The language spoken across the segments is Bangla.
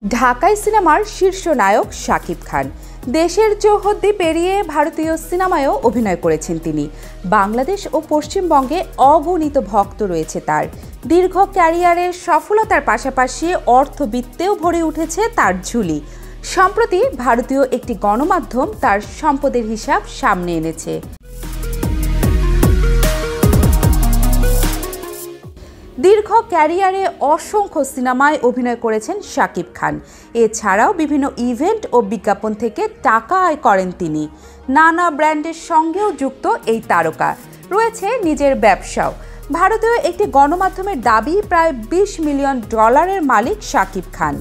ঢাকাই সিনেমার শীর্ষ নায়ক শাকিব খান দেশের চৌহদ্দি পেরিয়ে ভারতীয় সিনেমায়ও অভিনয় করেছেন তিনি। বাংলাদেশ ও পশ্চিমবঙ্গে অগণিত ভক্ত রয়েছে তার। দীর্ঘ ক্যারিয়ারের সফলতার পাশাপাশি অর্থবিত্তেও ভরে উঠেছে তার ঝুলি। সম্প্রতি ভারতীয় একটি গণমাধ্যম তার সম্পদের হিসাব সামনে এনেছে। দীর্ঘ ক্যারিয়ারে অসংখ্য সিনেমায় অভিনয় করেছেন শাকিব খান। এছাড়াও বিভিন্ন ইভেন্ট ও বিজ্ঞাপন থেকে টাকা আয় করেন তিনি। নানা ব্র্যান্ডের সঙ্গেও যুক্ত এই তারকা। রয়েছে নিজের ব্যবসাও। ভারতীয় একটি গণমাধ্যমের দাবি প্রায় $20 মিলিয়ন মালিক শাকিব খান।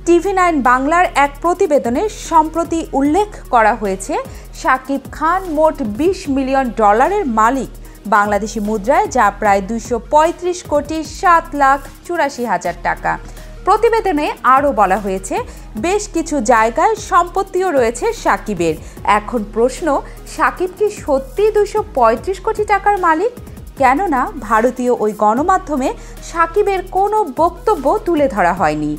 TV9 বাংলার এক প্রতিবেদনে সম্প্রতি উল্লেখ করা হয়েছে, শাকিব খান মোট $20 মিলিয়ন মালিক, বাংলাদেশি মুদ্রায় যা প্রায় 235,7,84,000 টাকা। প্রতিবেদনে আরও বলা হয়েছে, বেশ কিছু জায়গায় সম্পত্তিও রয়েছে শাকিবের। এখন প্রশ্ন, শাকিব কি সত্যি 235 কোটি টাকার মালিক? কেননা ভারতীয় ওই গণমাধ্যমে শাকিবের কোনো বক্তব্য তুলে ধরা হয়নি।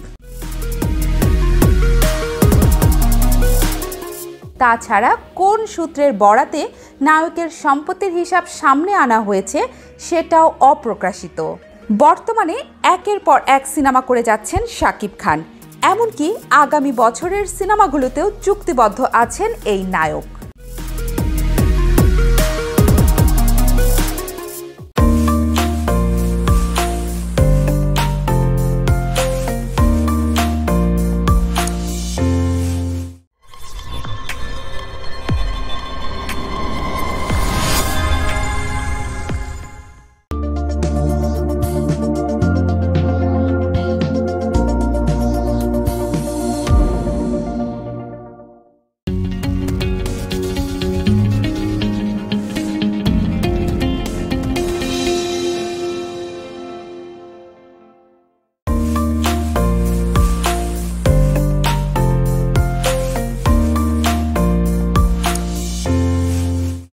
তাছাড়া কোন সূত্রের বরাতে নায়কের সম্পত্তির হিসাব সামনে আনা হয়েছে সেটাও অপ্রকাশিত। বর্তমানে একের পর এক সিনেমা করে যাচ্ছেন শাকিব খান। এমনকি আগামী বছরের সিনেমাগুলোতেও চুক্তিবদ্ধ আছেন এই নায়ক।